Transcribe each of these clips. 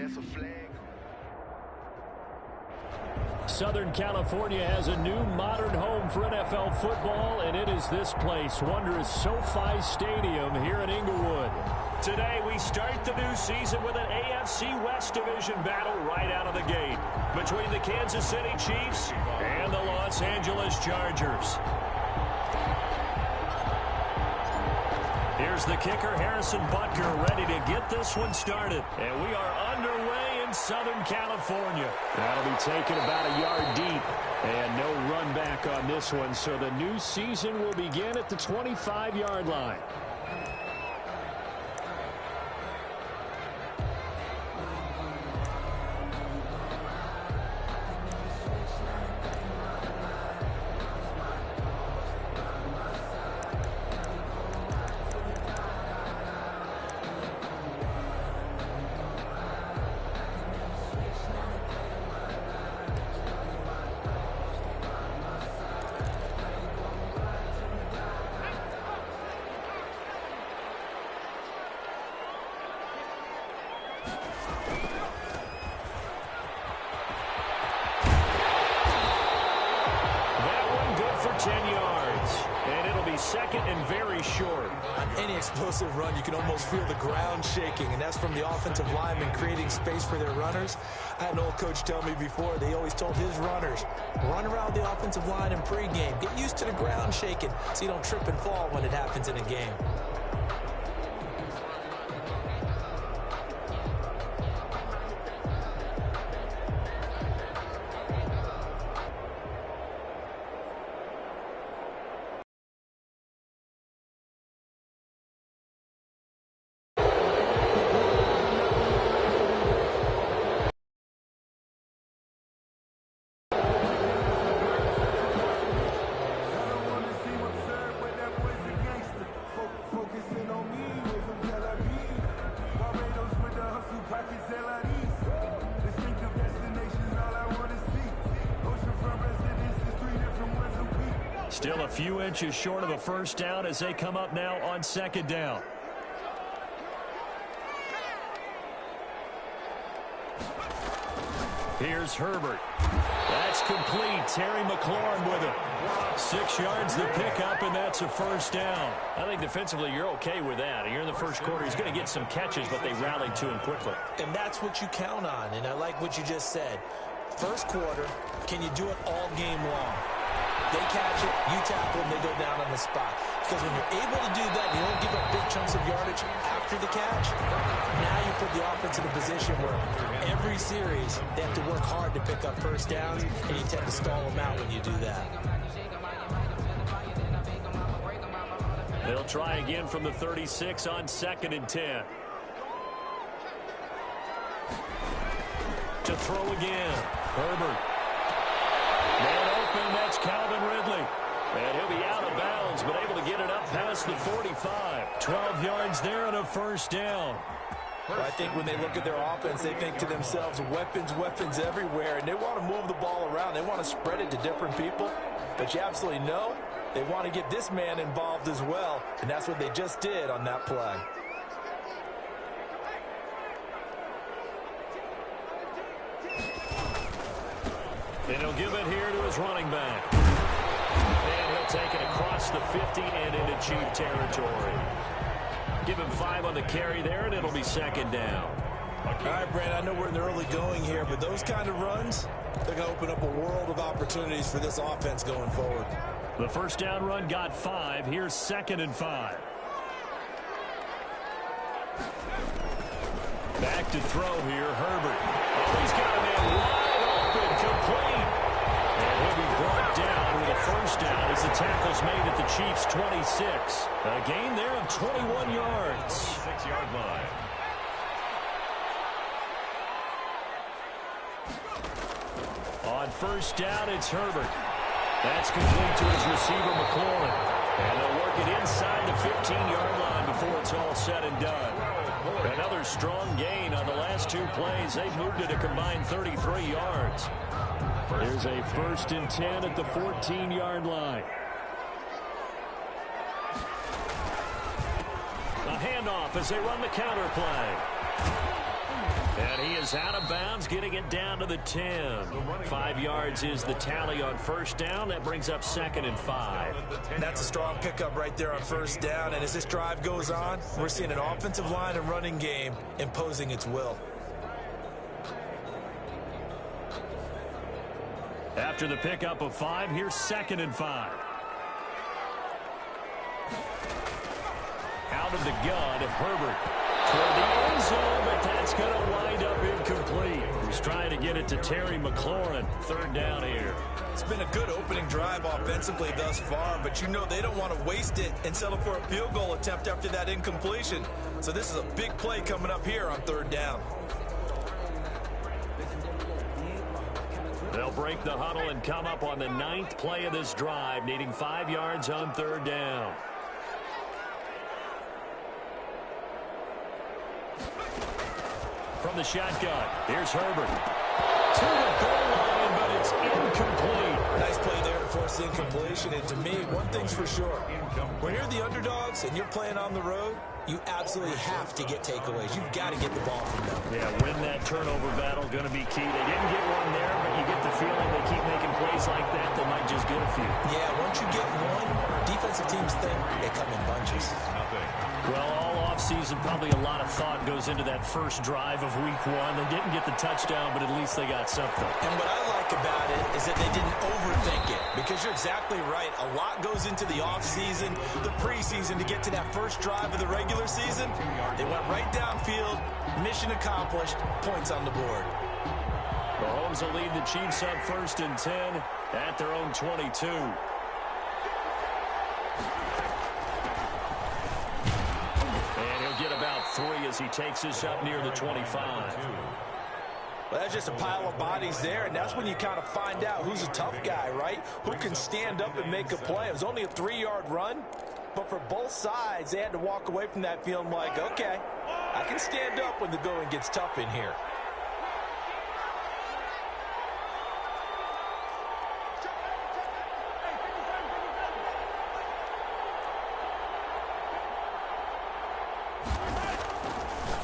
That's a flag. Southern California has a new modern home for NFL football, and it is this place, wondrous SoFi Stadium here in Inglewood. Today, we start the new season with an AFC West Division battle right out of the gate between the Kansas City Chiefs and the Los Angeles Chargers. Here's the kicker, Harrison Butker, ready to get this one started. And we are underway in Southern California. That'll be taken about a yard deep. And no run back on this one. So the new season will begin at the 25-yard line. Explosive run, you can almost feel the ground shaking, and that's from the offensive linemen creating space for their runners. I had an old coach tell me before, they always told his runners, run around the offensive line in pregame. Get used to the ground shaking so you don't trip and fall when it happens in a game. Still a few inches short of a first down as they come up now on second down. Here's Herbert. That's complete. Terry McLaurin with it. 6 yards the pickup, and that's a first down. I think defensively you're okay with that. Here in the first quarter, he's going to get some catches, but they rallied to him quickly. And that's what you count on, and I like what you just said. First quarter, can you do it all game long? They catch it, you tackle them, they go down on the spot. Because when you're able to do that, you don't give up big chunks of yardage after the catch. Now you put the offense in a position where every series they have to work hard to pick up first downs, and you tend to stall them out when you do that. They'll try again from the 36 on 2nd and 10. To throw again, Herbert. Man open, that's Calvin Ridley. And he'll be out of bounds, but able to get it up past the 45. 12 yards there and a first down. Well, I think when they look at their offense, they think to themselves, weapons, weapons everywhere, and they want to move the ball around. They want to spread it to different people. But you absolutely know they want to get this man involved as well, and that's what they just did on that play. And he'll give it here to his running back. And he'll take it across the 50 and into Chief territory. Give him 5 on the carry there, and it'll be second down. All right, Brandon, I know we're in the early going here, but those kind of runs, they're going to open up a world of opportunities for this offense going forward. The first down run got 5. Here's 2nd and 5. Back to throw here, Herbert. Oh, he's got a man wide open, complete. And he'll be brought down with a first down as the tackle's made at the Chiefs' 26. A gain there of 21 yards. 6-yard line. On first down, it's Herbert. That's complete to his receiver, McLaurin. And they'll work it inside the 15-yard line before it's all said and done. Another strong gain on the last 2 plays. They've moved it a combined 33 yards. There's a 1st and 10 at the 14-yard line. A handoff as they run the counter play. And he is out of bounds, getting it down to the 10. 5 yards is the tally on first down. That brings up 2nd and 5. That's a strong pickup right there on first down. And as this drive goes on, we're seeing an offensive line and running game imposing its will. After the pickup of 5, here's 2nd and 5. Out of the gun, Herbert toward the end zone, but that's going to wind up incomplete. He's trying to get it to Terry McLaurin. 3rd down here. It's been a good opening drive offensively thus far, but you know they don't want to waste it and settle for a field goal attempt after that incompletion. So this is a big play coming up here on 3rd down. They'll break the huddle and come up on the 9th play of this drive, needing 5 yards on 3rd down. From the shotgun, here's Herbert. To the goal line, but it's incomplete. Nice play there to force the incompletion. And to me, one thing's for sure. When you're the underdogs and you're playing on the road, you absolutely have to get takeaways. You've got to get the ball from them. Yeah, win that turnover battle, going to be key. They didn't get one there, but you get the feeling they keep making plays like that, they might just get a few. Yeah, once you get one, defensive teams think they come in bunches. Well, all offseason, probably a lot of thought goes into that first drive of week 1. They didn't get the touchdown, but at least they got something. And what I like about it is that they didn't overthink it, because you're exactly right. A lot goes into the offseason, the preseason to get to that first drive of the regular season. They went right downfield, mission accomplished, points on the board. Mahomes will lead the Chiefs up 1st and 10 at their own 22. Get about 3 as he takes this up near the 25. Well, that's just a pile of bodies there, and that's when you kind of find out who's a tough guy, right? Who can stand up and make a play. It was only a 3-yard run, but for both sides, they had to walk away from that feeling like, okay, I can stand up when the going gets tough in here.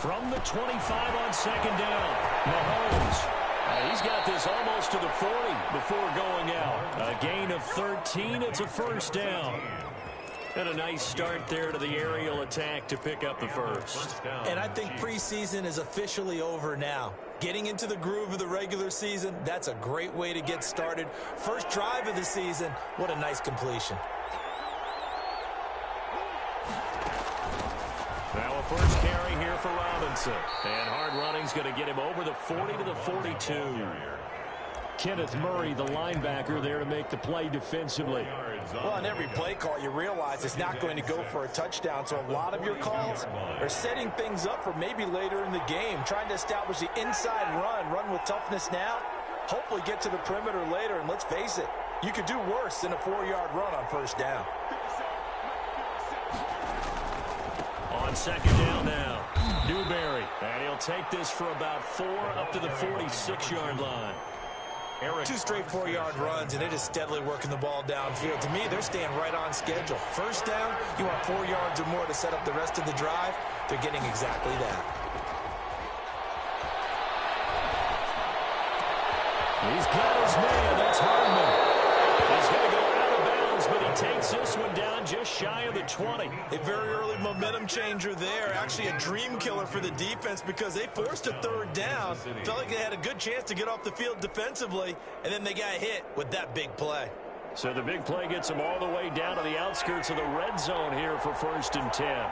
From the 25 on 2nd down, Mahomes. He's got this almost to the 40 before going out. A gain of 13. It's a 1st down. And a nice start there to the aerial attack to pick up the 1st. And I think preseason is officially over now. Getting into the groove of the regular season, that's a great way to get started. First drive of the season, what a nice completion. Now a first carry here for Robinson. And hard running's going to get him over the 40 to the 42. Kenneth Murray, the linebacker, there to make the play defensively. Well, on every play call, you realize it's not going to go for a touchdown. So a lot of your calls are setting things up for maybe later in the game, trying to establish the inside run with toughness now, hopefully get to the perimeter later. And let's face it, you could do worse than a 4-yard run on 1st down. On 2nd down now, Newberry. And he'll take this for about 4 up to the 46-yard line. 2 straight 4-yard runs, and it is steadily working the ball downfield. To me, they're staying right on schedule. 1st down, you want 4 yards or more to set up the rest of the drive. They're getting exactly that. He's got his man. That's Hardman. He's going to go out of bounds, but he takes this one down just shy of the 20. A very early momentum changer there. Actually a dream killer for the defense because they forced a 3rd down. Felt like they had a good chance to get off the field defensively, and then they got hit with that big play. So the big play gets them all the way down to the outskirts of the red zone here for 1st and 10.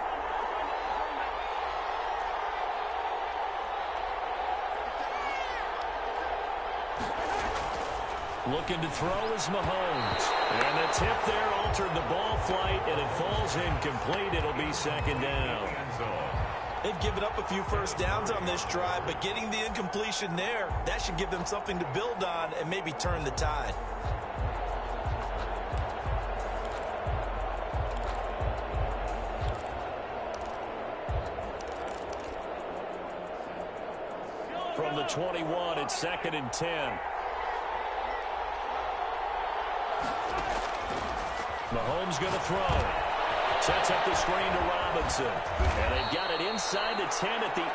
Looking to throw is Mahomes. And the tip there altered the ball flight, and it falls incomplete. It'll be 2nd down. They've given up a few 1st downs on this drive, but getting the incompletion there, that should give them something to build on and maybe turn the tide. From the 21, it's 2nd and 10. Mahomes going to throw. Sets up the screen to Robinson. And they've got it inside the 10 at the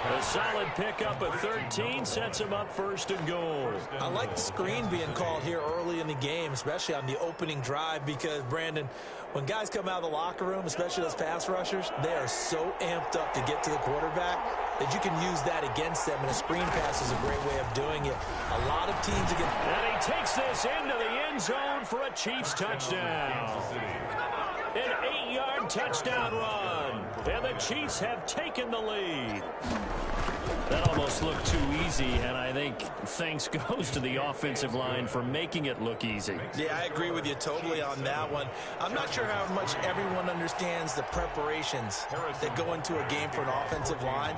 8. A solid pickup at 13 sets him up first and goal. I like the screen being called here early in the game, especially on the opening drive, because, Brandon, when guys come out of the locker room, especially those pass rushers, they are so amped up to get to the quarterback that you can use that against them, and a screen pass is a great way of doing it. A lot of teams again. And he takes this into the end zone for a Chiefs touchdown. An 8-yard touchdown run. And the Chiefs have taken the lead. That almost looked too easy, and I think thanks goes to the offensive line for making it look easy. Yeah, I agree with you totally on that one. I'm not sure how much everyone understands the preparations that go into a game for an offensive line,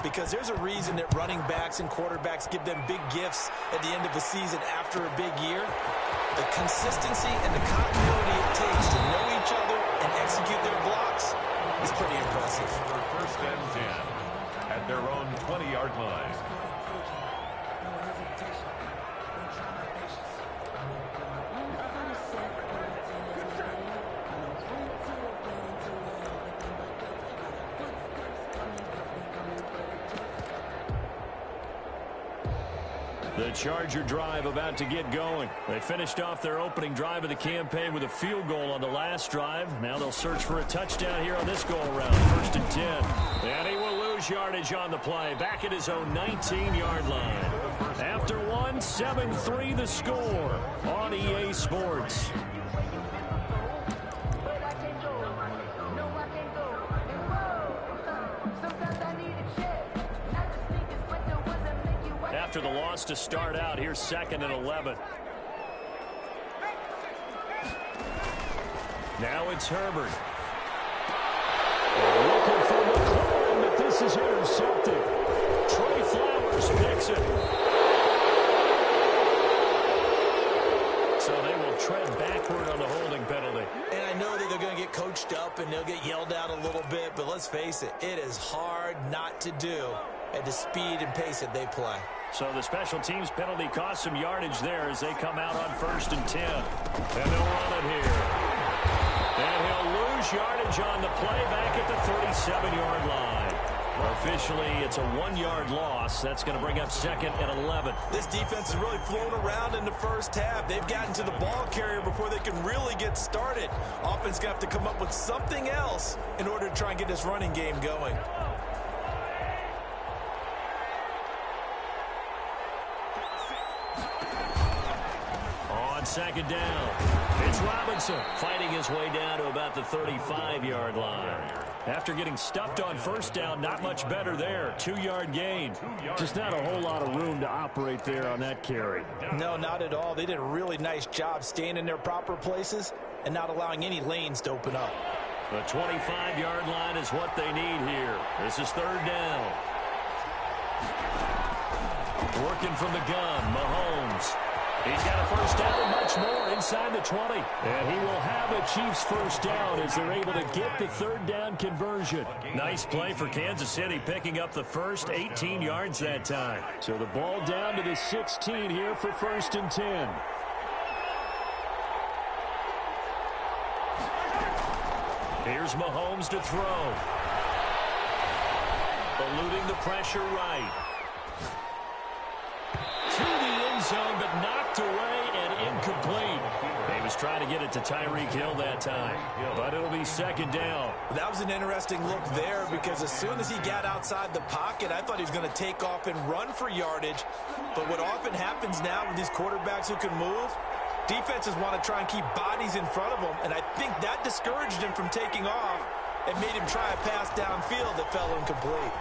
because there's a reason that running backs and quarterbacks give them big gifts at the end of the season after a big year. The consistency and the continuity it takes to know each other and execute their blocks is pretty impressive. First and 10 at their own 20-yard line. The Charger drive about to get going. They finished off their opening drive of the campaign with a field goal on the last drive. Now they'll search for a touchdown here on this go-around. First and 10. And he will lose yardage on the play. Back at his own 19-yard line. After one, 7-3 the score on EA Sports. After the loss to start out, here's 2nd and 11. Now it's Herbert. Looking for McLaurin, but this is intercepted. Trey Flowers picks it. So they will tread backward on the holding penalty. And I know that they're going to get coached up and they'll get yelled at a little bit, but let's face it, it is hard not to do at the speed and pace that they play. So the special teams penalty cost some yardage there as they come out on 1st and 10. And they'll run it here. And he'll lose yardage on the play back at the 37-yard line. Officially, it's a 1-yard loss. That's going to bring up 2nd and 11. This defense has really flown around in the first half. They've gotten to the ball carrier before they can really get started. Offense going to have to come up with something else in order to try and get this running game going. On 2nd down, it's Robinson fighting his way down to about the 35-yard line. After getting stuffed on 1st down, not much better there. 2-yard gain. Just not a whole lot of room to operate there on that carry. No, not at all. They did a really nice job staying in their proper places and not allowing any lanes to open up. The 25-yard line is what they need here. This is 3rd down. Working from the gun, Mahomes. He's got a 1st down and much more inside the 20. And he will have a Chiefs 1st down as they're able to get the 3rd down conversion. Nice play for Kansas City, picking up the first 18 yards that time. So the ball down to the 16 here for 1st and 10. Here's Mahomes to throw. Eluding the pressure right. To the end zone, but knocked away and incomplete. He was trying to get it to Tyreek Hill that time, but it'll be 2nd down. That was an interesting look there because as soon as he got outside the pocket, I thought he was going to take off and run for yardage. But what often happens now with these quarterbacks who can move, defenses want to try and keep bodies in front of them, and I think that discouraged him from taking off and made him try a pass downfield that fell incomplete.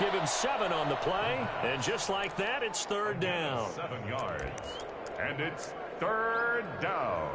Give him 7 on the play, and just like that, it's 3rd down. 7 yards, and it's 3rd down.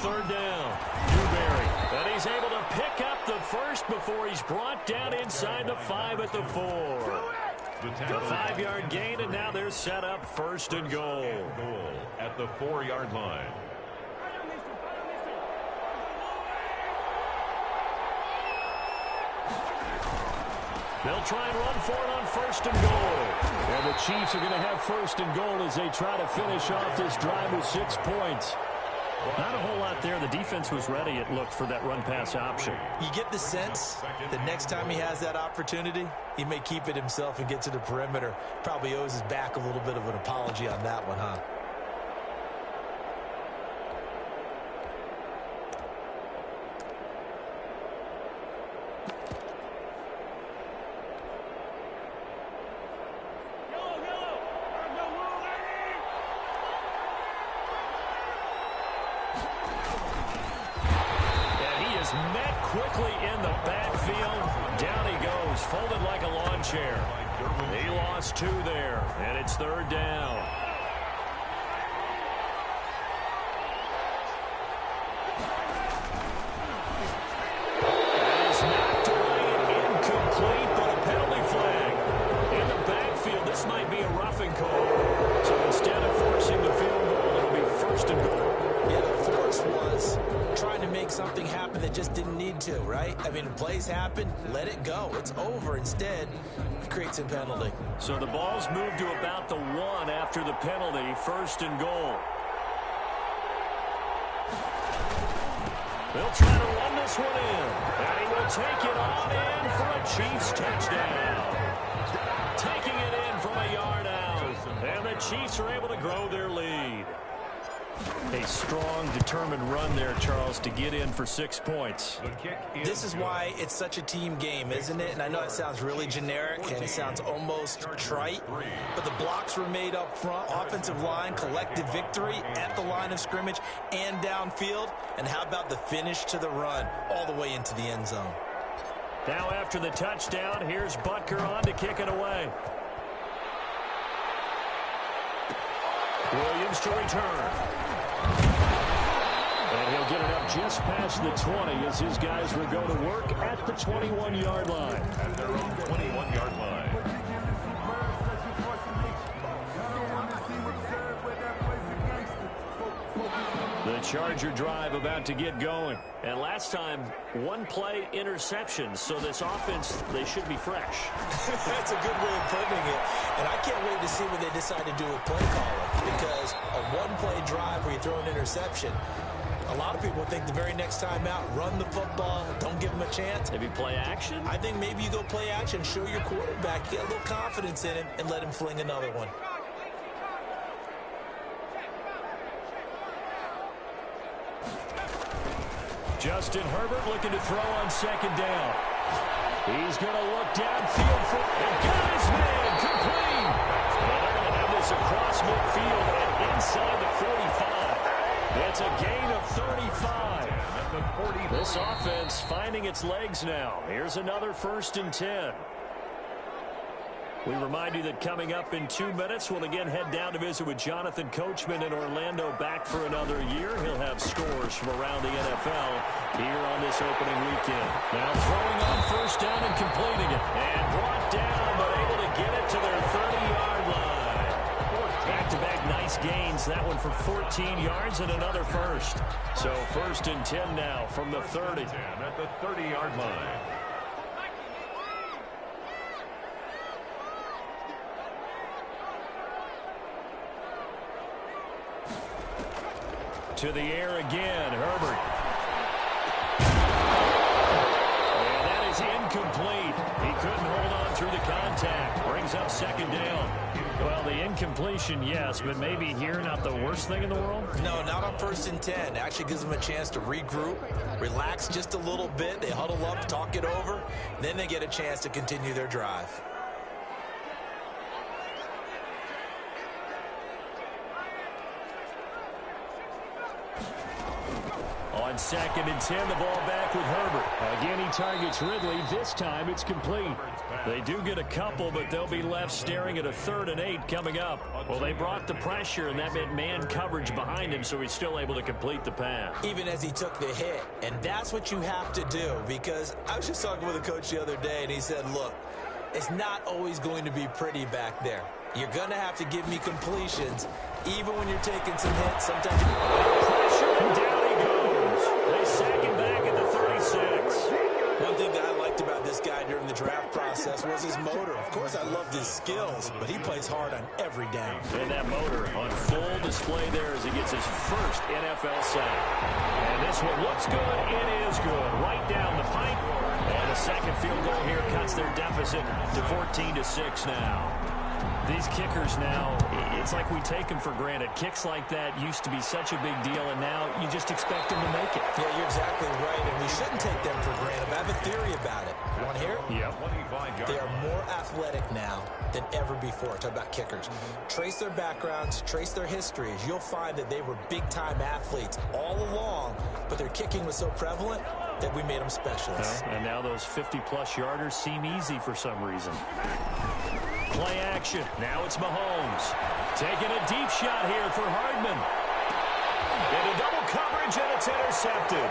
third down. Newberry, and he's able to pick up the first before he's brought down inside the 5 at the 4. The 5-yard gain, and now they're set up first and goal. At the 4-yard line. They'll try and run for it on first and goal. And the Chiefs are going to have first and goal as they try to finish off this drive with 6 points. Not a whole lot there. The defense was ready, it looked, for that run-pass option. You get the sense that next time he has that opportunity, he may keep it himself and get to the perimeter. Probably owes his back a little bit of an apology on that one, huh? Met quickly in the backfield. Down he goes, folded like a lawn chair. He lost 2 there, and it's third down. That is knocked away and incomplete, but a penalty flag. In the backfield, this might be a roughing call. So instead of forcing the field goal, it'll be first and goal. Yeah, the force was trying to make something happen that just didn't need to, right? I mean, plays happen, let it go. It's over. Instead, it creates a penalty. So the ball's moved to about the 1 after the penalty, first and goal. They'll try to run this one in, and he will take it on in for a Chiefs touchdown. Taking it in from a yard out, and the Chiefs are able to grow their lead. A strong, determined run there, Charles, to get in for 6 points. This is why it's such a team game, isn't it? And I know it sounds really generic and it sounds almost trite, but the blocks were made up front, offensive line, collective victory at the line of scrimmage and downfield. And how about the finish to the run all the way into the end zone? Now after the touchdown, here's Butker on to kick it away. Williams to return. And he'll get it up just past the 20 as his guys will go to work at the 21-yard line. At their own 21-yard line. The Charger drive about to get going. And last time, 1-play interception. So this offense, they should be fresh. That's a good way of putting it. And I can't wait to see what they decide to do with play calling. Because a 1-play drive where you throw an interception, a lot of people think the very next time out, run the football, don't give them a chance. Maybe play action? I think maybe you go play action, show your quarterback, get a little confidence in him, and let him fling another one. Justin Herbert looking to throw on second down. He's going to look downfield for and got his man complete. Well, they're going to have this across midfield and inside the 45. It's a gain of 35. This offense finding its legs now. Here's another 1st and 10. We remind you that coming up in 2 minutes, we'll again head down to visit with Jonathan Coachman in Orlando, back for another year. He'll have scores from around the NFL here on this opening weekend. Now throwing on first down and completing it. And brought down, but able to get it to their 30-yard line. Back-to-back nice gains. That one for 14 yards and another first. So 1st and 10 now from the 30. At the 30-yard line. To the air again, Herbert. And that is incomplete. He couldn't hold on through the contact. Brings up second down. Well, the incompletion, yes, but maybe here not the worst thing in the world? No, not on 1st and 10. Actually gives them a chance to regroup, relax just a little bit. They huddle up, talk it over. Then they get a chance to continue their drive. On On 2nd and 10, the ball back with Herbert. Again, he targets Ridley. This time it's complete. They do get a couple, but they'll be left staring at a 3rd and 8 coming up. Well, they brought the pressure, and that meant man coverage behind him, so he's still able to complete the pass. Even as he took the hit. And that's what you have to do, because I was just talking with a coach the other day, and he said, look, it's not always going to be pretty back there. You're going to have to give me completions, even when you're taking some hits. Sometimes you pressure, and down he goes. They sack him back at the 36. One thing that I liked about this guy during the draft process was his motor. Of course, I loved his skills, but he plays hard on every down. And that motor on full display there as he gets his first NFL sack. And this one looks good. It is good. Right down the pipe. And a second field goal here cuts their deficit to 14-6 now. These kickers now, it's like we take them for granted. Kicks like that used to be such a big deal, and now you just expect them to make it. Yeah, you're exactly right, and we shouldn't take them for granted. But I have a theory about it. You want to hear it? Yep. They are more athletic now than ever before. Talk about kickers. Trace their backgrounds, trace their histories. You'll find that they were big-time athletes all along, but their kicking was so prevalent that we made them specialists. And now those 50-plus yarders seem easy for some reason. Play action. Now it's Mahomes. Taking a deep shot here for Hardman. Into double coverage, and it's intercepted.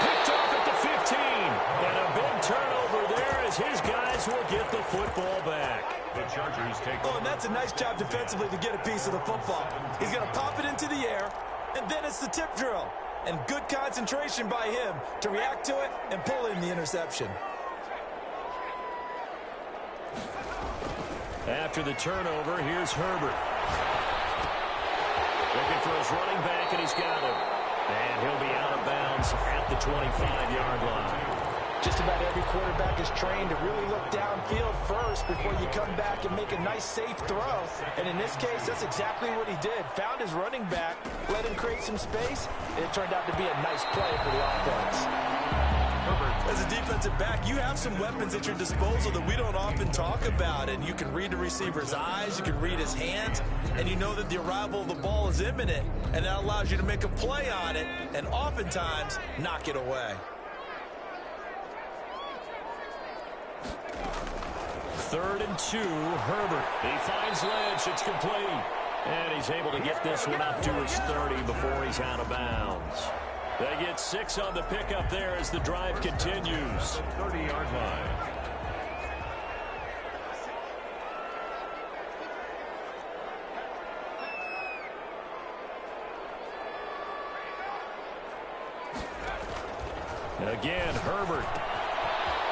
Picked off at the 15. And a big turnover there as his guys will get the football back. The Chargers take Oh, and that's a nice job defensively to get a piece of the football. He's going to pop it into the air, and then it's the tip drill. And good concentration by him to react to it and pull in the interception. After the turnover, here's Herbert. Looking for his running back, and he's got him. And he'll be out of bounds at the 25-yard line. Just about every quarterback is trained to really look downfield first before you come back and make a nice, safe throw. And in this case, that's exactly what he did. Found his running back, let him create some space, and it turned out to be a nice play for the offense. As a defensive back, you have some weapons at your disposal that we don't often talk about, and you can read the receiver's eyes, you can read his hands, and you know that the arrival of the ball is imminent, and that allows you to make a play on it and oftentimes knock it away. 3rd and 2, Herbert. He finds Lynch. It's complete. And he's able to get this one up to his 30 before he's out of bounds. They get 6 on the pickup there as the drive continues. 30-yard line. Again, Herbert.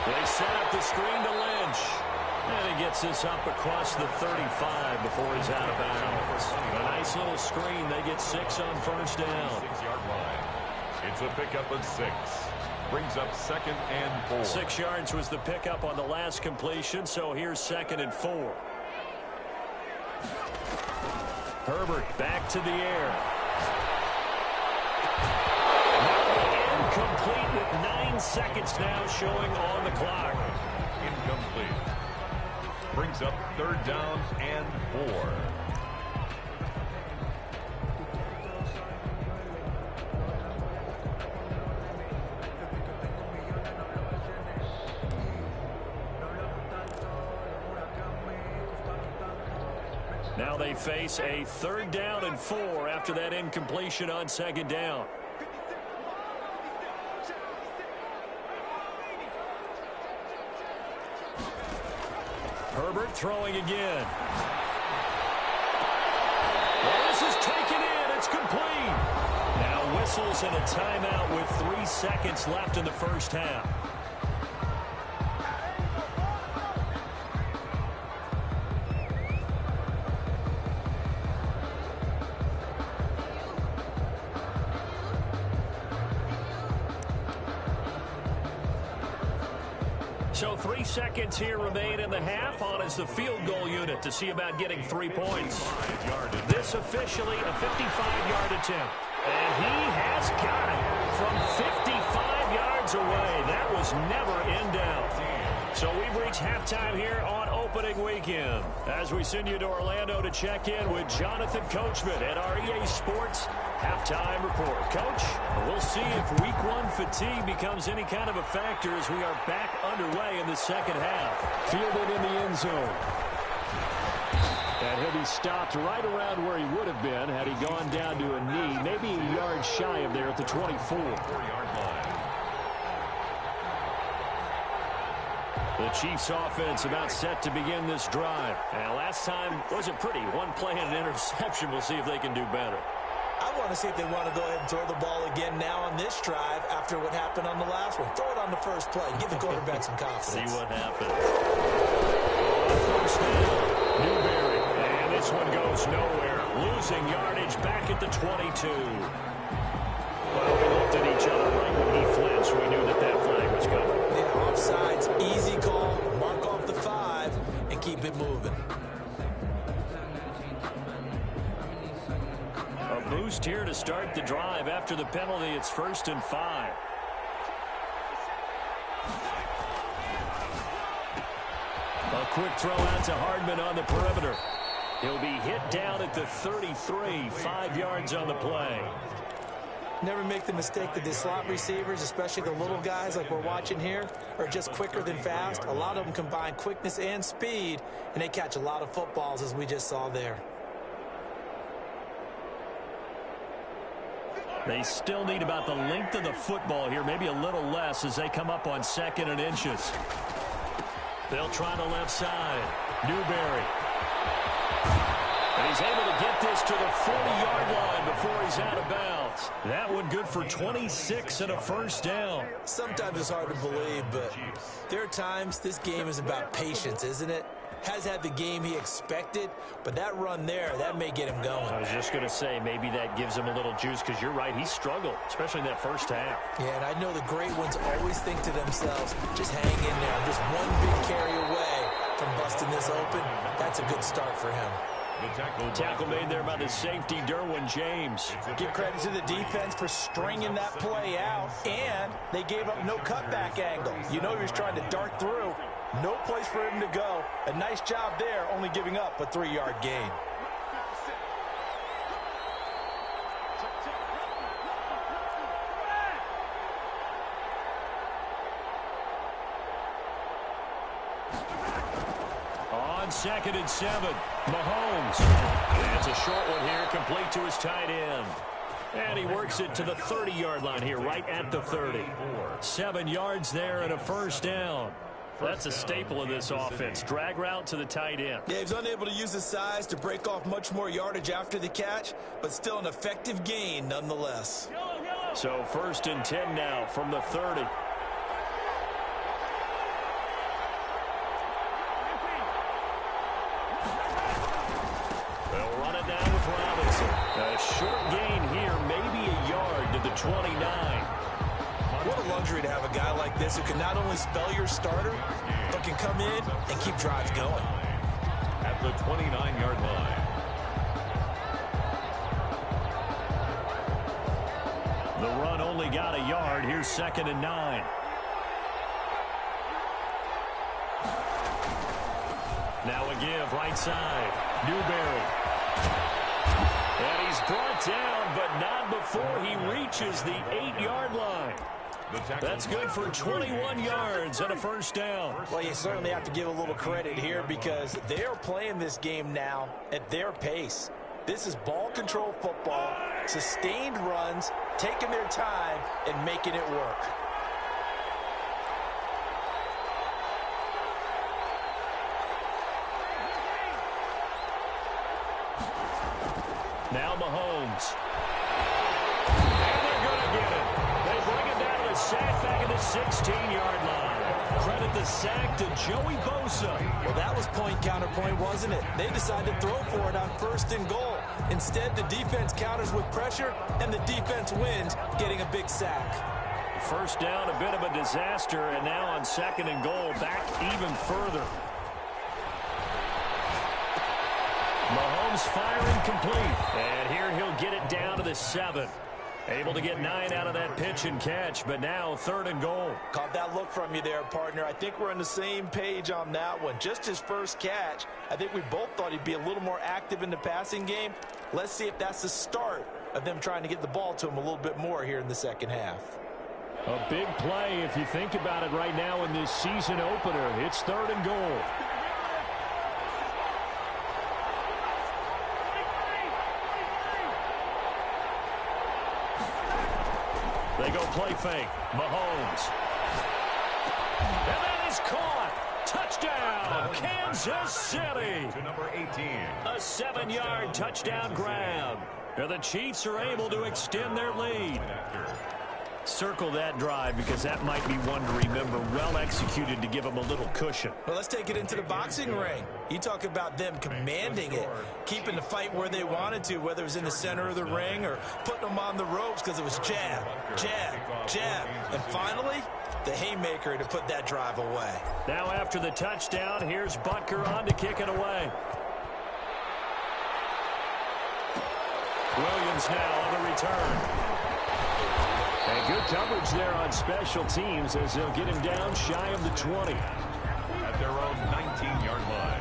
They set up the screen to Lynch. And he gets this up across the 35 before he's out of bounds. A nice little screen. They get 6 on first down. 6-yard line. It's a pickup of 6. Brings up 2nd and 4. 6 yards was the pickup on the last completion, so here's 2nd and 4. Herbert back to the air. Incomplete with 9 seconds now showing on the clock. Incomplete. Brings up 3rd down and 4. Now they face a 3rd down and 4 after that incompletion on 2nd down. Herbert throwing again. Well, this is taken in. It's complete. Now whistles and a timeout with 3 seconds left in the first half. So 3 seconds here remain in the half. On is the field goal unit to see about getting 3 points. This officially a 55-yard attempt. And he has got it from 55 yards away. That was never in doubt. So we've reached halftime here on opening weekend. As we send you to Orlando to check in with Jonathan Coachman at our EA Sports Halftime report. Coach, we'll see if week one fatigue becomes any kind of a factor as we are back underway in the second half. Fielded in the end zone. And he'll be stopped right around where he would have been had he gone down to a knee, maybe a yard shy of there at the 24-yard line. The Chiefs offense about set to begin this drive. And last time wasn't pretty. One play and an interception. We'll see if they can do better. I want to see if they want to go ahead and throw the ball again now on this drive after what happened on the last one. Throw it on the first play. Give the quarterback some confidence. See what happens. First down, Newberry. And this one goes nowhere. Losing yardage back at the 22. Well, we looked at each other right when he flinched. We knew that that flag was coming. Yeah, offsides, easy call. Mark off the 5 and keep it moving. A boost here to start the drive. After the penalty, it's 1st and 5. A quick throw out to Hardman on the perimeter. He'll be hit down at the 33, 5 yards on the play. Never make the mistake that the slot receivers, especially the little guys like we're watching here, are just quicker than fast. A lot of them combine quickness and speed, and they catch a lot of footballs, as we just saw there. They still need about the length of the football here, maybe a little less as they come up on 2nd and inches. They'll try the left side. Newberry. And he's able to get this to the 40-yard line before he's out of bounds. That one good for 26 and a first down. Sometimes it's hard to believe, but there are times this game is about patience, isn't it? Has had the game he expected, but that run there, that may get him going. I was just going to say, maybe that gives him a little juice, because you're right, he struggled, especially in that first half. Yeah, and I know the great ones always think to themselves, just hang in there. I'm just one big carry away from busting this open. That's a good start for him. Tackle made there by the safety, Derwin James. Give credit to the defense for stringing that play out, and they gave up no cutback angle. You know he was trying to dart through. No place for him to go. A nice job there, only giving up a 3-yard gain. On 2nd and 7, Mahomes. That's a short one here, complete to his tight end. And he works it to the 30-yard line here, right at the 30. 7 yards there and a first down. That's a staple of this offense. Drag route to the tight end. Yeah, he's unable to use his size to break off much more yardage after the catch, but still an effective gain nonetheless. So 1st and 10 now from the 30. They'll run it down with Robinson. A short gain here, maybe a yard to the 29. What a luxury to have a guy like this who can not only spell your starter, but can come in and keep drives going. At the 29-yard line. The run only got a yard. Here's 2nd and 9. Now a give, right side. Newberry. And he's brought down, but not before he reaches the 8-yard line. That's good for 21 yards and a first down. Well, you certainly have to give a little credit here because they are playing this game now at their pace. This is ball control football, sustained runs, taking their time, and making it work. Now Mahomes. And they're going to get it. They bring it down to the sack back at the 16-yard line. Credit the sack to Joey Bosa. Well, that was point counterpoint, wasn't it? They decided to throw for it on 1st and goal. Instead, the defense counters with pressure, and the defense wins, getting a big sack. First down, a bit of a disaster, and now on 2nd and goal, back even further. Mahomes firing complete. And here he'll get it down to the 7. Able to get 9 out of that pitch and catch, but now 3rd and goal. Caught that look from you there, partner. I think we're on the same page on that one. Just his first catch. I think we both thought he'd be a little more active in the passing game. Let's see if that's the start of them trying to get the ball to him a little bit more here in the second half. A big play, if you think about it right now in this season opener. It's 3rd and goal. They go play fake. Mahomes. And that is caught. Touchdown, Kansas City. To number 18. A 7-yard touchdown grab. And the Chiefs are able to extend their lead. Circle that drive because that might be one to remember. Well executed to give them a little cushion. Well, let's take it into the boxing ring. You talk about them commanding it, keeping the fight where they wanted to, whether it was in the center of the ring or putting them on the ropes because it was jab, jab, jab. And finally, the haymaker to put that drive away. Now after the touchdown, here's Butker on to kick it away. Williams now on the return. And good coverage there on special teams as they'll get him down shy of the 20. At their own 19-yard line.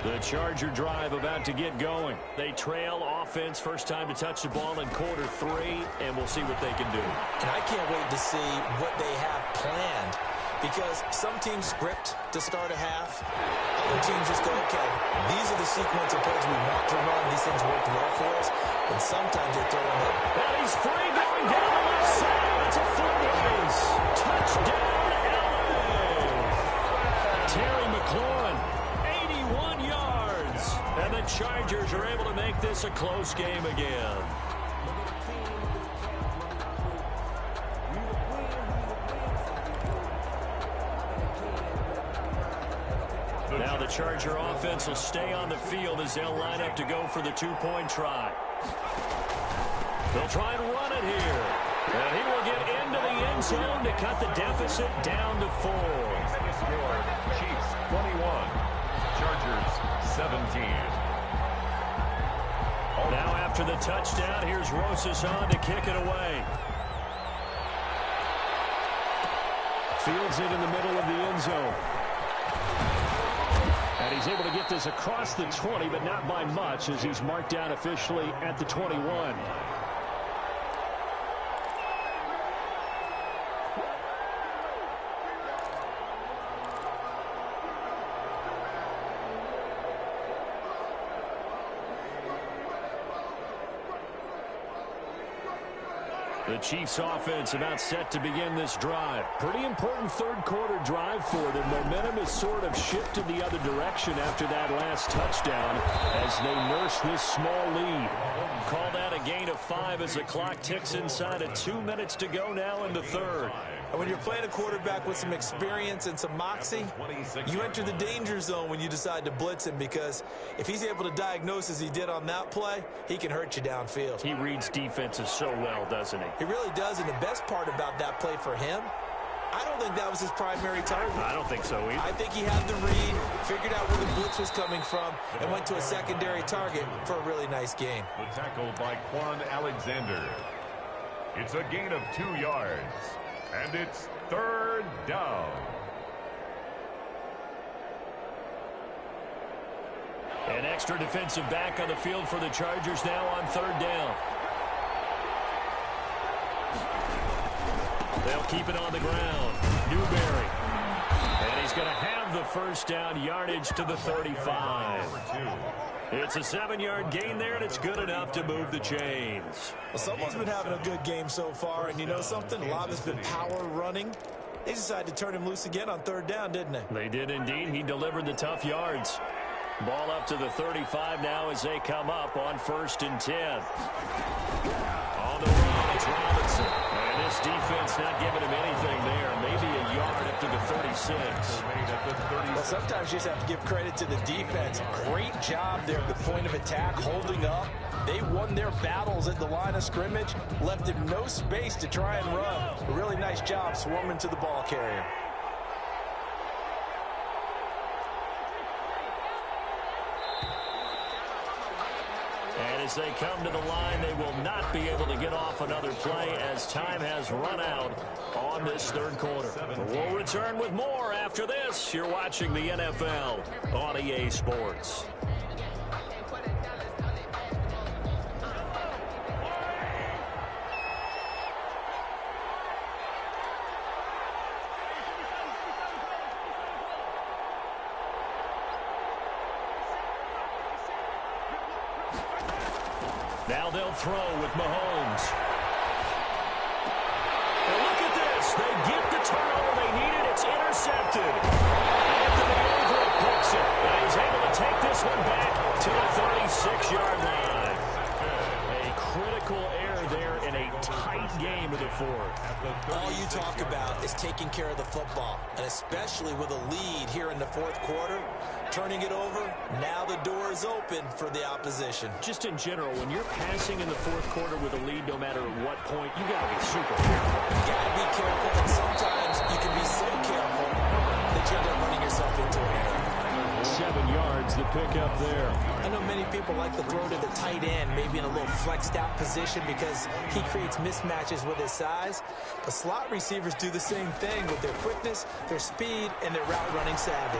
The Charger drive about to get going. They trail offense, first time to touch the ball in quarter 3, and we'll see what they can do. And I can't wait to see what they have planned, because some teams script to start a half. Other teams just go, okay, these are the sequence of plays we want to run. These things work well for us. And sometimes they throw in the... And he's free going down the left side. It's a foot race. Touchdown, LA. Terry McLaurin, 81 yards. And the Chargers are able to make this a close game again. Now the Charger offense will stay on the field as they'll line up to go for the 2-point try. They'll try and run it here. And he will get into the end zone to cut the deficit down to 4. Score, Chiefs 21, Chargers 17. Now after the touchdown, here's Rosas on to kick it away. Fields it in the middle of the end zone. And he's able to get this across the 20, but not by much as he's marked down officially at the 21. The Chiefs offense about set to begin this drive. Pretty important third quarter drive for them. Momentum has sort of shifted the other direction after that last touchdown as they nurse this small lead. Call that a gain of 5 as the clock ticks inside of 2 minutes to go now in the third. And when you're playing a quarterback with some experience and some moxie, you enter the danger zone when you decide to blitz him, because if he's able to diagnose as he did on that play, he can hurt you downfield. He reads defenses so well, doesn't he? He really does, and the best part about that play for him, I don't think that was his primary target. I don't think so either. I think he had the read, figured out where the blitz was coming from, and went to a secondary target for a really nice game. The tackle by Quan Alexander. It's a gain of 2 yards. And it's 3rd down. An extra defensive back on the field for the Chargers now on 3rd down. They'll keep it on the ground. Newberry. And he's going to have the first down, yardage to the 35. It's a 7-yard gain there, and it's good enough to move the chains. Well, someone's been having a good game so far, and you know something? A lot has been power running. They decided to turn him loose again on 3rd down, didn't they? They did indeed. He delivered the tough yards. Ball up to the 35 now as they come up on 1st and 10. On the run, it's Robinson. And this defense not giving him anything there. Maybe a yard up to the 36. Well, sometimes you just have to give credit to the defense. Great job there at the point of attack, holding up. They won their battles at the line of scrimmage, left him no space to try and run. A really nice job swarming to the ball carrier. And as they come to the line, they will not be able to get off another play as time has run out on this third quarter. We'll return with more after this. You're watching the NFL on EA Sports. Now they'll throw with Mahomes. And look at this. They get the turnover they needed. It's intercepted. Anthony Overett picks it. And he's able to take this one back to the 36-yard line. A critical error there in a tight game of the fourth. All you talk about is taking care of the football, and especially with a lead here in the fourth quarter. Turning it over, now the door is open for the opposition. Just in general, when you're passing in the fourth quarter with a lead, no matter at what point, you got to be super careful. You got to be careful, and sometimes you can be so careful that you end up running yourself into an error. 7 yards, the pickup there. I know many people like to throw to the tight end, maybe in a little flexed out position because he creates mismatches with his size. But slot receivers do the same thing with their quickness, their speed, and their route running savvy.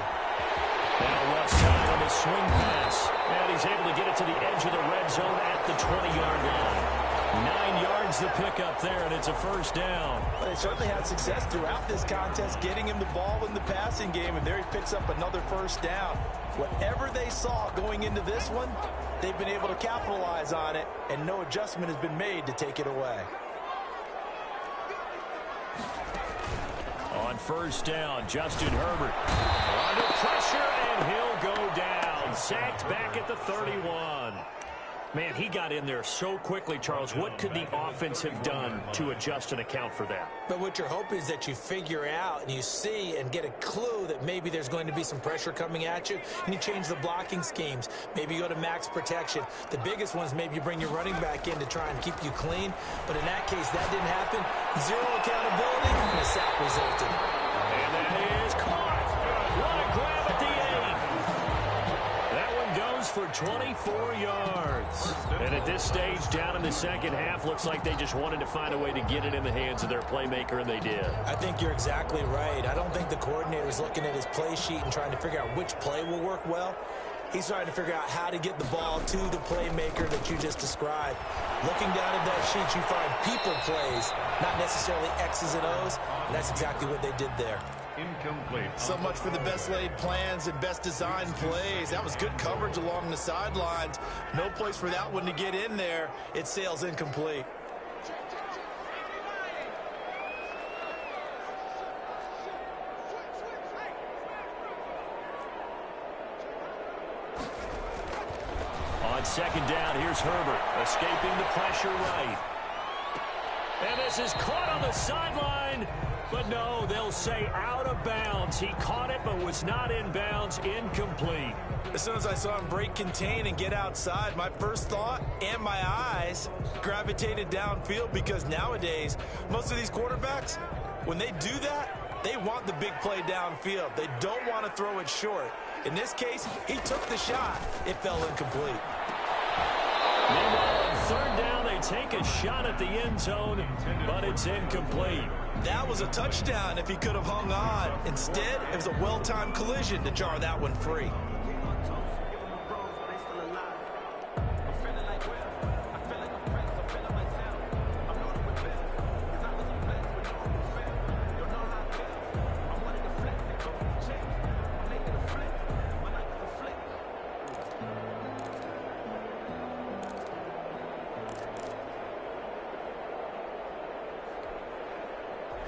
Now left side on the swing pass. And he's able to get it to the edge of the red zone at the 20-yard line. 9 yards the pickup there, and it's a first down. Well, they certainly had success throughout this contest getting him the ball in the passing game, and there he picks up another first down. Whatever they saw going into this one, they've been able to capitalize on it, and no adjustment has been made to take it away. On first down, Justin Herbert under pressure, and he'll go down. Sacked back at the 31. Man, he got in there so quickly, Charles. What could the offense have done to adjust and account for that? But what you're hoping is that you figure out and you see and get a clue that maybe there's going to be some pressure coming at you, and you change the blocking schemes. Maybe you go to max protection. The biggest one is maybe you bring your running back in to try and keep you clean. But in that case, that didn't happen. Zero accountability, and a sack resulted. And that is caught. What a grab at the 8. That one goes for 24 yards. And at this stage, down in the second half, looks like they just wanted to find a way to get it in the hands of their playmaker, and they did. I think you're exactly right. I don't think the coordinator's looking at his play sheet and trying to figure out which play will work well. He's trying to figure out how to get the ball to the playmaker that you just described. Looking down at that sheet, you find people plays, not necessarily X's and O's, and that's exactly what they did there. Incomplete. So much for the best laid plans and best designed plays. That was good coverage along the sidelines. No place for that one to get in there. It sails incomplete. On second down, here's Herbert, escaping the pressure right. And this is caught on the sideline. But no, they'll say out of bounds. He caught it but was not in bounds. Incomplete. As soon as I saw him break contain and get outside, my first thought and my eyes gravitated downfield, because nowadays, most of these quarterbacks, when they do that, they want the big play downfield. They don't want to throw it short. In this case, he took the shot. It fell incomplete. Meanwhile, on third down, they take a shot at the end zone, but it's incomplete. That was a touchdown if he could have hung on. Instead, it was a well-timed collision to jar that one free.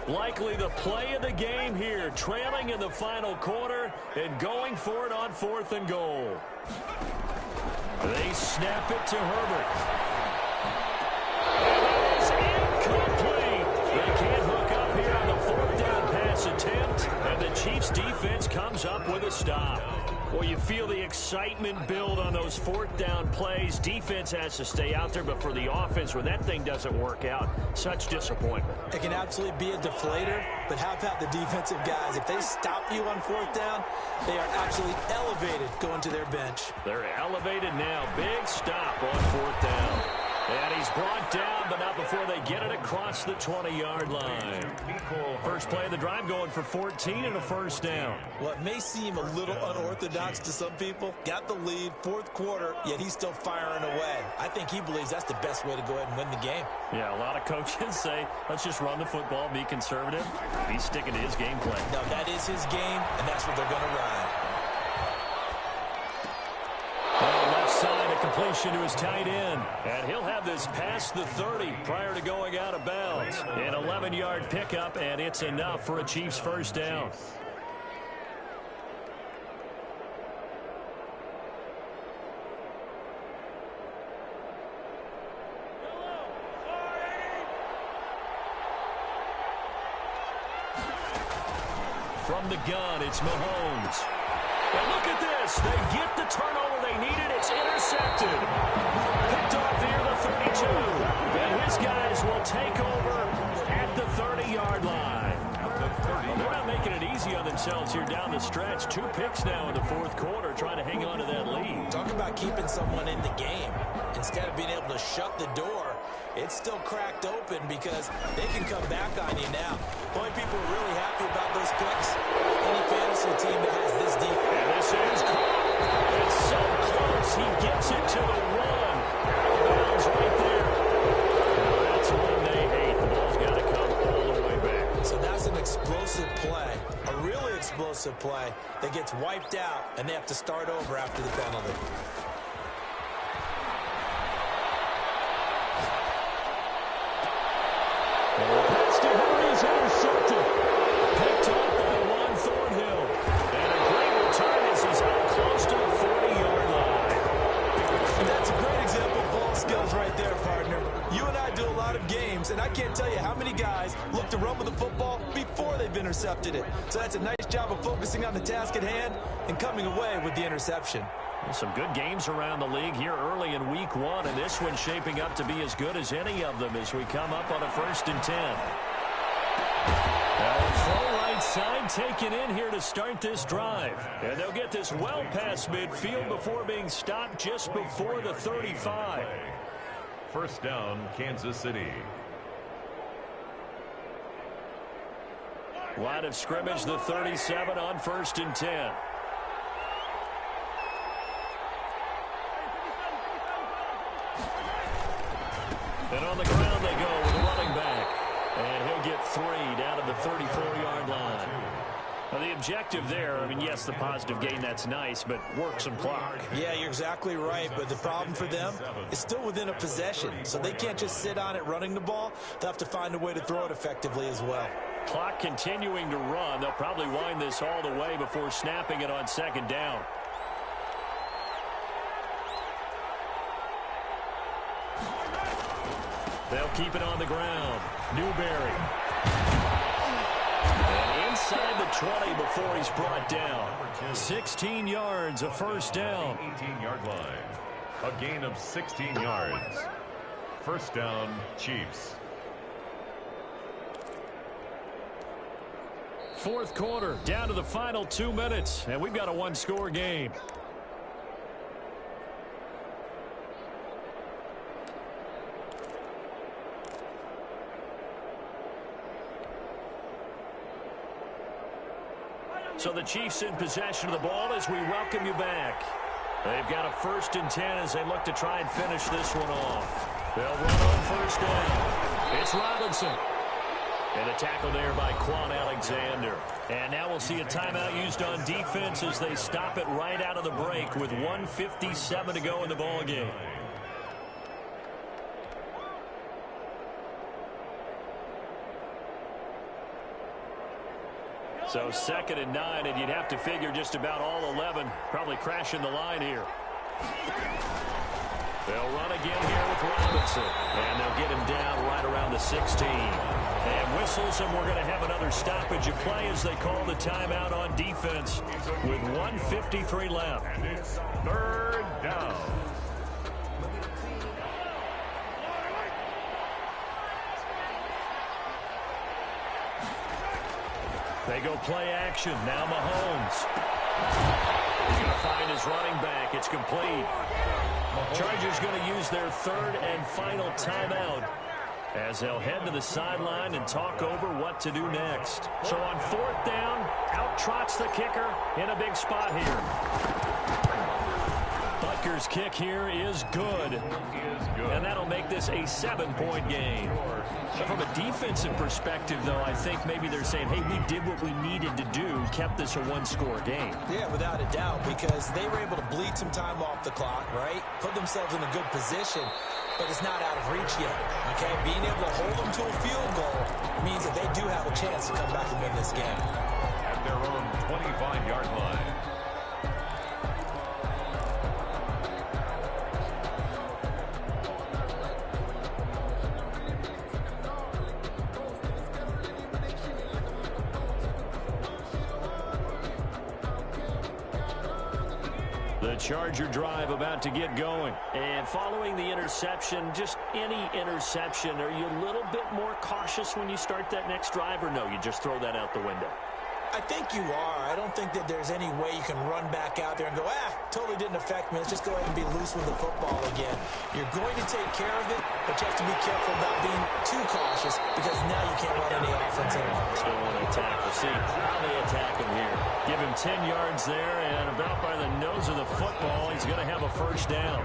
Likely the play of the game here, trailing in the final quarter and going for it on 4th and goal. They snap it to Herbert. And it is incomplete. They can't hook up here on the 4th down pass attempt, and the Chiefs defense comes up with a stop. Well, you feel the excitement build on those fourth down plays. Defense has to stay out there, but for the offense, when that thing doesn't work out, such disappointment. It can absolutely be a deflator, but how about the defensive guys? If they stop you on fourth down, they are absolutely elevated going to their bench. They're elevated now. Big stop on fourth down. And he's brought down, but not before they get it across the 20-yard line. First play of the drive going for 14 and a first down. What may seem a little unorthodox to some people, got the lead, fourth quarter, yet he's still firing away. I think he believes that's the best way to go ahead and win the game. Yeah, a lot of coaches say, let's just run the football, be conservative. He's sticking to his game plan. No, that is his game, and that's what they're going to ride. Side, a completion to his tight end. And he'll have this past the 30 prior to going out of bounds. An 11-yard pickup, and it's enough for a Chiefs first down. From the gun, it's Mahomes. And look at this. They get the turnover they needed. It's intercepted. Picked off near the 32. And his guys will take over at the 30-yard line. Well, they're not making it easy on themselves here down the stretch. 2 picks now in the fourth quarter, trying to hang on to that lead. Talk about keeping someone in the game. Instead of being able to shut the door, it's still cracked open because they can come back on you now. The only people who are really happy about those picks, any fantasy team that has this deep. And this is caught. It's so close. He gets it to the 1. Out of bounds right there. Now that's one they hate. The ball's got to come all the way back. So that's an explosive play, a really explosive play that gets wiped out, and they have to start over after the penalty. Pass to Hurley is intercepted. Picked up by Juan Thornhill. And a great return as he's out close to the 40-yard line. And that's a great example of ball skills right there, partner. You and I do a lot of games, and I can't tell you how many guys look to run with the football before they've intercepted it. So that's a nice job of focusing on the task at hand and coming away with the interception. Some good games around the league here early in week 1, and this one's shaping up to be as good as any of them as we come up on a 1st and 10. Full right side taken in here to start this drive. And they'll get this well past midfield before being stopped just before the 35. First down, Kansas City. Line of scrimmage, the 37 on 1st and 10. And on the ground they go with a running back. And he'll get 3 down to the 34-yard line. Now the objective there, I mean, yes, the positive gain, that's nice, but work some clock. Yeah, you're exactly right, but the problem for them is still within a possession. So they can't just sit on it running the ball. They'll have to find a way to throw it effectively as well. Clock continuing to run. They'll probably wind this all the way before snapping it on 2nd down. They'll keep it on the ground. Newberry. And inside the 20 before he's brought down. 16 yards, a first down. 18-yard line. A gain of 16 yards. First down, Chiefs. Fourth quarter, down to the final 2 minutes, and we've got a 1-score game. So the Chiefs in possession of the ball as we welcome you back. They've got a 1st and 10 as they look to try and finish this one off. They'll run on 1st down. It's Robinson. And a tackle there by Quan Alexander. And now we'll see a timeout used on defense as they stop it right out of the break with 1:57 to go in the ballgame. So 2nd and 9, and you'd have to figure just about all 11 probably crashing the line here. They'll run again here with Robinson. And they'll get him down right around the 16. And whistles, and we're going to have another stoppage of play as they call the timeout on defense with 1:53 left. And it's third down. They go play action. Now Mahomes. He's going to find his running back. It's complete. Chargers going to use their third and final timeout as they'll head to the sideline and talk over what to do next. So on fourth down, out trots the kicker in a big spot here. Butker's kick here is good. And that'll make this a 7-point game. From a defensive perspective, though, I think maybe they're saying, hey, we did what we needed to do, kept this a one-score game. Yeah, without a doubt, because they were able to bleed some time off the clock, right? Put themselves in a good position, but it's not out of reach yet, okay? Being able to hold them to a field goal means that they do have a chance to come back and win this game. At their own 25-yard line. The Charger drive about to get going. And following the interception, just any interception, are you a little bit more cautious when you start that next drive, or no, you just throw that out the window? I think you are. I don't think that there's any way you can run back out there and go, totally didn't affect me. Let's just go ahead and be loose with the football again. You're going to take care of it, but you have to be careful about being too cautious because now you can't run any offense at all. Still want to attack. We'll see how they attack him here. Give him 10 yards there, and about by the nose of the football, he's going to have a first down.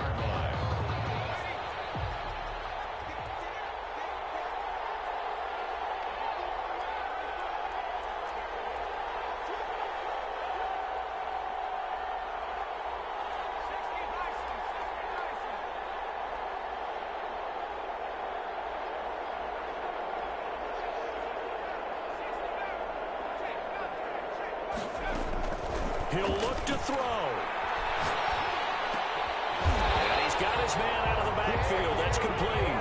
He'll look to throw. And he's got his man out of the backfield. That's complete.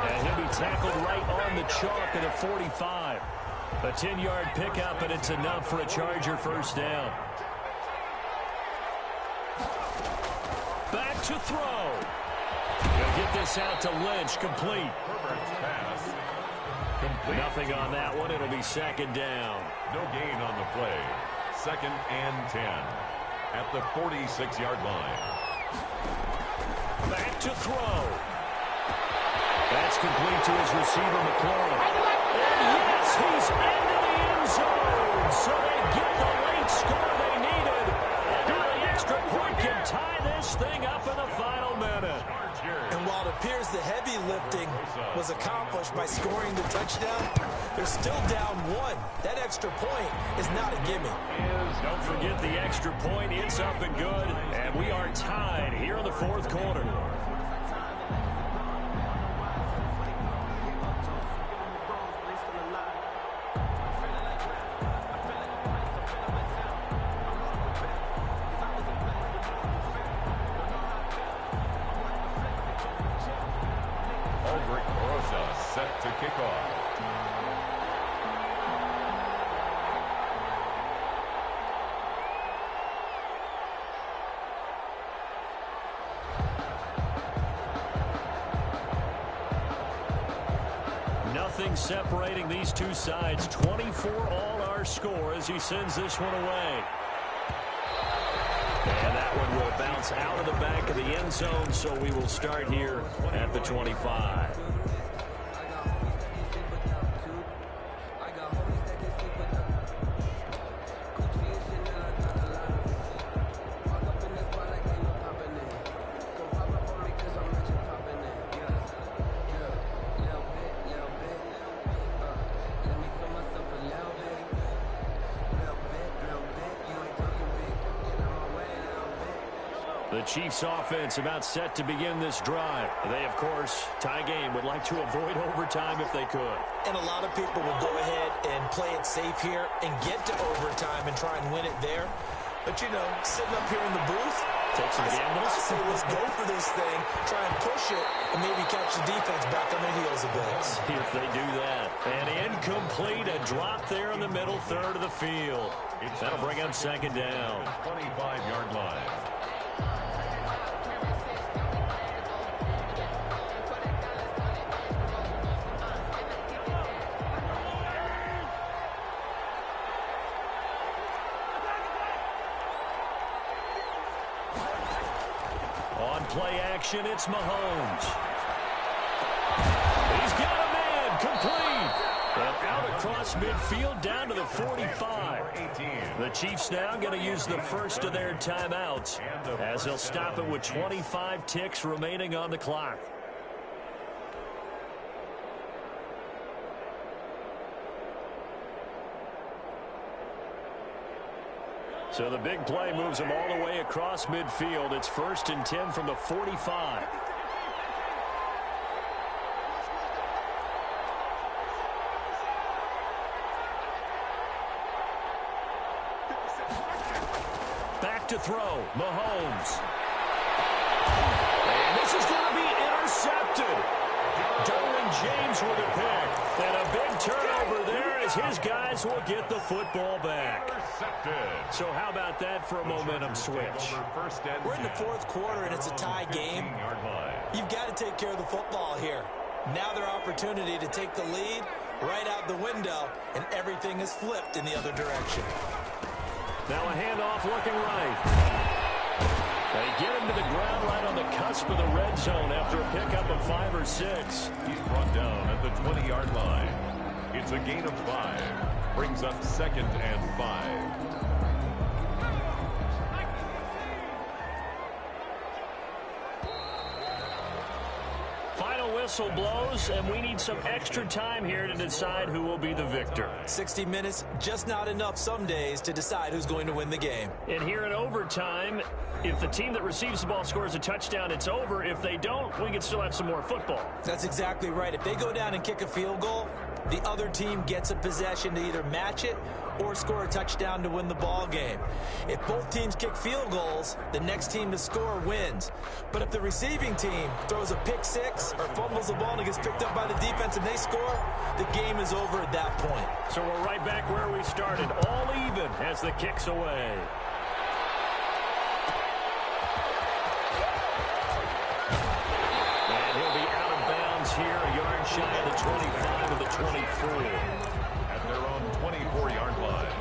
And he'll be tackled right on the chalk at a 45. A 10-yard pickup, and it's enough for a Charger first down. Back to throw. He'll get this out to Lynch. Complete. Herbert's pass. Complete. Nothing on that one. It'll be second down. No gain on the play. Second and 10 at the 46-yard line. Back to throw. That's complete to his receiver, McLaurin. And yes, he's into the end zone. So they get the late score they needed. And now the extra point can tie this thing up in the final minute. And while it appears the heavy lifting was accomplished by scoring the touchdown, they're still down one. That extra point is not a gimme. Don't forget the extra point. It's up and good. And we are tied here in the fourth quarter. Set to kick off. Nothing separating these two sides. 24 all our score as he sends this one away. And that one will bounce out of the back of the end zone, so we will start here at the 25. The Chiefs offense about set to begin this drive. They, of course, tie game, would like to avoid overtime if they could. And a lot of people will go ahead and play it safe here and get to overtime and try and win it there. But, you know, sitting up here in the booth, take some gambles. I say let's go for this thing, try and push it, and maybe catch the defense back on their heels a bit. See if they do that. And incomplete, a drop there in the middle third of the field. That'll bring up second down. 25-yard line. On play action, it's Mahomes. He's got a man, complete. And out across midfield down to the 45. The Chiefs now going to use the first of their timeouts as they'll stop it with 25 ticks remaining on the clock. So the big play moves them all the way across midfield. It's 1st and 10 from the 45. Back to throw, Mahomes. And this is going to be intercepted. Derwin James with a pick. And a big turnover there as his guys will get the football back. So how about that for a momentum switch? We're in the fourth quarter, and it's a tie game. You've got to take care of the football here. Now their opportunity to take the lead right out the window, and everything is flipped in the other direction. Now a handoff looking right. They get him to the ground right on the cusp of the red zone after a pickup of 5 or 6. He's brought down at the 20-yard line. It's a gain of 5. Brings up 2nd and 5. Final whistle blows, and we need some extra time here to decide who will be the victor. 60 minutes, just not enough some days to decide who's going to win the game. And here in overtime, if the team that receives the ball scores a touchdown, it's over. If they don't, we can still have some more football. That's exactly right. If they go down and kick a field goal, the other team gets a possession to either match it or score a touchdown to win the ball game. If both teams kick field goals, the next team to score wins. But if the receiving team throws a pick six or fumbles the ball and it gets picked up by the defense and they score, the game is over at that point. So we're right back where we started, all even as the kick's away. And he'll be out of bounds here, a yard shy of the 25 of the 24. At their own 24-yard line.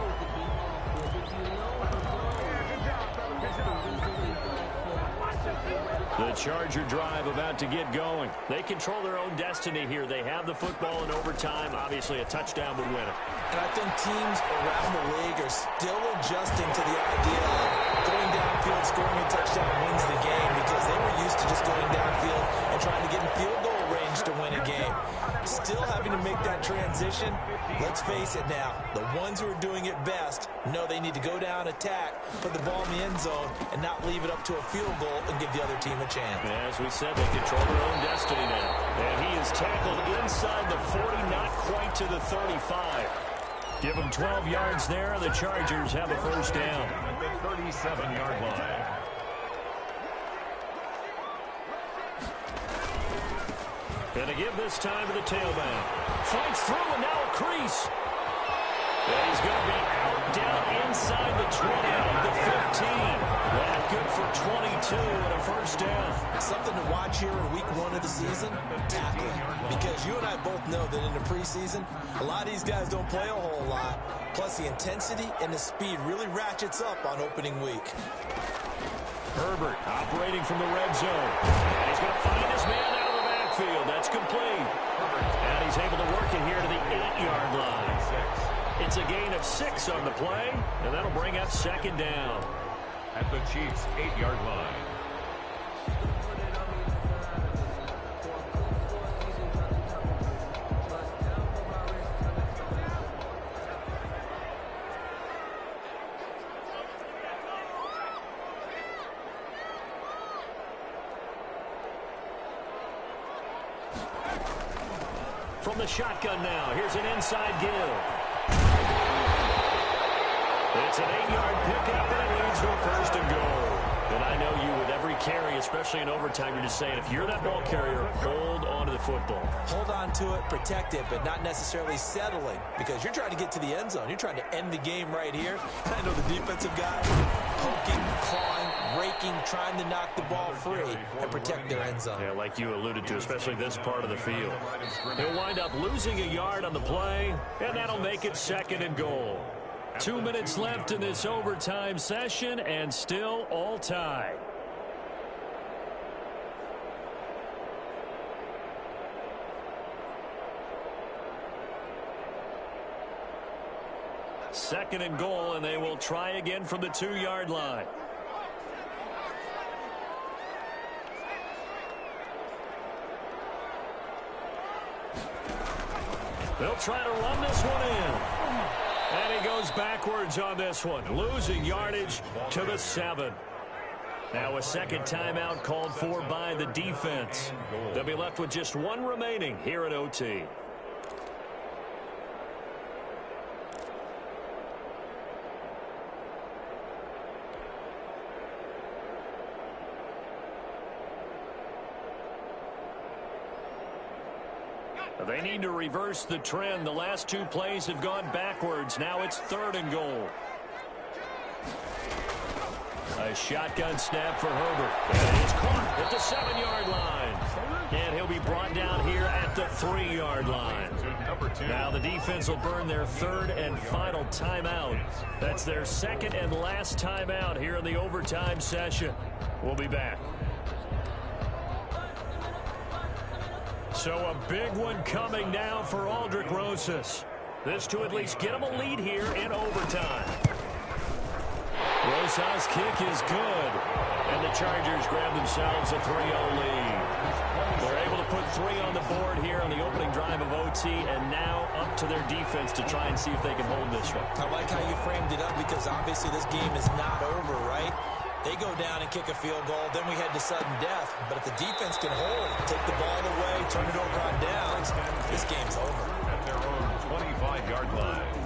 The Charger drive about to get going. They control their own destiny here. They have the football in overtime. Obviously, a touchdown would win it. And I think teams around the league are still adjusting to the idea of going downfield, scoring a touchdown wins the game, because they were used to just going downfield and trying to get in field goal range to win a game. Still having to make that transition. Let's face it now, the ones who are doing it best know they need to go down, attack, put the ball in the end zone, and not leave it up to a field goal and give the other team a chance. As we said, they control their own destiny now. And he is tackled inside the 40, not quite to the 35. Give him 12 yards there, and the Chargers have a first down. At the 37-yard line. And to give this time to the tailback. Fights through, and now a crease. And he's going to be out down inside the 20, the 15. That good for 22 and a first down. Something to watch here in week 1 of the season, tackling. Because you and I both know that in the preseason, a lot of these guys don't play a whole lot. Plus, the intensity and the speed really ratchets up on opening week. Herbert operating from the red zone. And he's going to find his man out of the backfield. That's complete. And he's able to work it here to the 8-yard line. It's a gain of 6 on the play, and that'll bring up second down. At the Chiefs' 8-yard line. From the shotgun now, here's an inside give. It's an 8-yard pickup, and it leads to a first and goal. And I know you with every carry, especially in overtime, you're just saying, if you're that ball carrier, hold on to the football. Hold on to it, protect it, but not necessarily settling, because you're trying to get to the end zone. You're trying to end the game right here. I know the defensive guy poking, clawing, raking, trying to knock the ball free and protect their end zone. Yeah, like you alluded to, especially this part of the field. He'll wind up losing a yard on the play, and that'll make it 2nd and goal. 2 minutes left in this overtime session, and still all tied. Second and goal, and they will try again from the 2-yard line. They'll try to run this one in. And he goes backwards on this one, losing yardage to the 7. Now a second timeout called for by the defense. They'll be left with just 1 remaining here at OT. They need to reverse the trend. The last 2 plays have gone backwards. Now it's 3rd and goal. A shotgun snap for Herbert. And he's caught at the 7-yard line. And he'll be brought down here at the 3-yard line. Now the defense will burn their 3rd and final timeout. That's their 2nd and last timeout here in the overtime session. We'll be back. So a big one coming now for Aldrick Rosas. This to at least get him a lead here in overtime. Rosas' kick is good. And the Chargers grab themselves a 3-0 lead. They're able to put 3 on the board here on the opening drive of OT, and now up to their defense to try and see if they can hold this one. I like how you framed it up, because obviously this game is not over, right? They go down and kick a field goal, then we head to sudden death. But if the defense can hold, take the ball away, turn it over on downs, this game's over. At their own 25-yard line.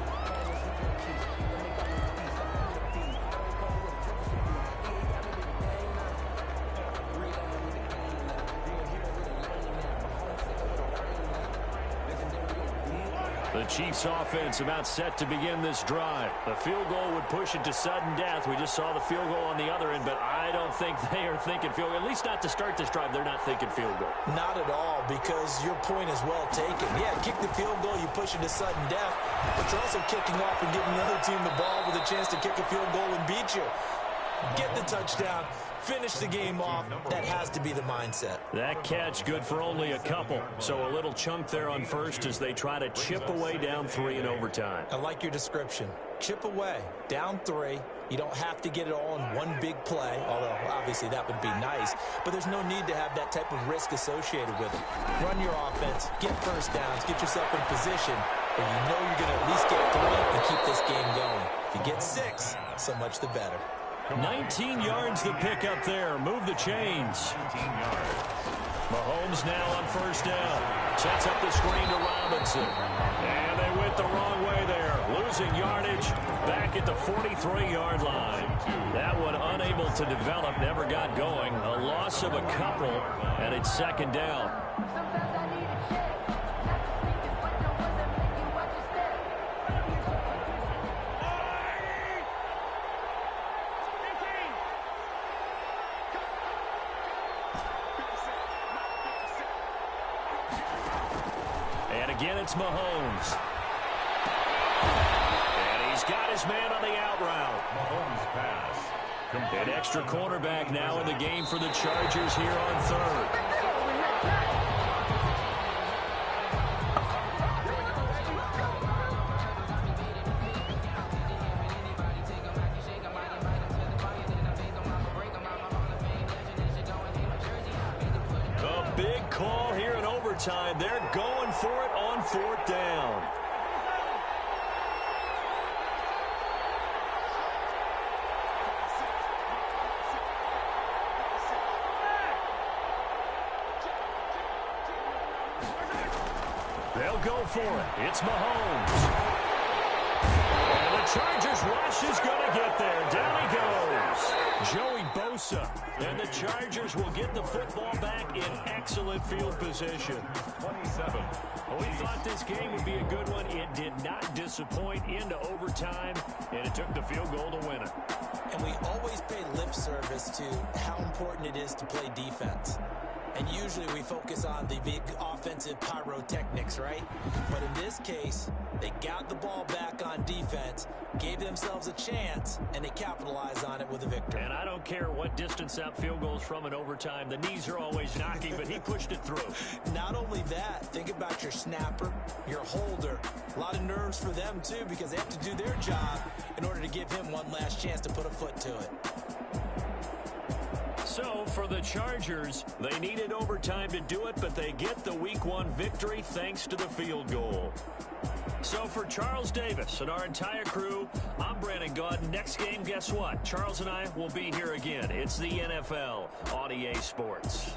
The Chiefs offense about set to begin this drive. The field goal would push it to sudden death. We just saw the field goal on the other end, but I don't think they are thinking field goal. At least not to start this drive. They're not thinking field goal. Not at all, because your point is well taken. Yeah, kick the field goal, you push it to sudden death, but you're also kicking off and giving the other team the ball with a chance to kick a field goal and beat you. Get the touchdown, finish the game off. That has to be the mindset. That catch good for only a couple. So a little chunk there on first as they try to chip away down 3 in overtime. I like your description. Chip away, down 3. You don't have to get it all in one big play, although obviously that would be nice. But there's no need to have that type of risk associated with it. Run your offense, get first downs, get yourself in position where you know you're going to at least get 3 and keep this game going. If you get 6, so much the better. 19 yards the pick up there. Move the chains. 19 yards. Mahomes now on first down. Sets up the screen to Robinson. And they went the wrong way there. Losing yardage back at the 43-yard line. That one unable to develop, never got going. A loss of a couple, and it's 2nd down. Again, it's Mahomes. And he's got his man on the out route. Mahomes pass. An extra cornerback now in the game for the Chargers here on 3rd. A big call here in overtime. They're going for it on 4th down. They'll go for it. It's Mahomes. And the Chargers rush is going to get there. Down he goes. Joey Bosa. And the Chargers will get the football back in excellent field position. 27. Well, we thought this game would be a good one. It did not disappoint into overtime, and it took the field goal to win it. And we always pay lip service to how important it is to play defense. And usually we focus on the big offensive pyrotechnics, right? But in this case, they got the ball back on defense, gave themselves a chance, and they capitalized on it with a victory. And I don't care what distance that field goes from in overtime. The knees are always knocking, but he pushed it through. Not only that, think about your snapper, your holder. A lot of nerves for them, too, because they have to do their job in order to give him one last chance to put a foot to it. So, for the Chargers, they needed overtime to do it, but they get the Week 1 victory thanks to the field goal. So, for Charles Davis and our entire crew, I'm Brandon Gaudin. Next game, guess what? Charles and I will be here again. It's the NFL on EA Sports.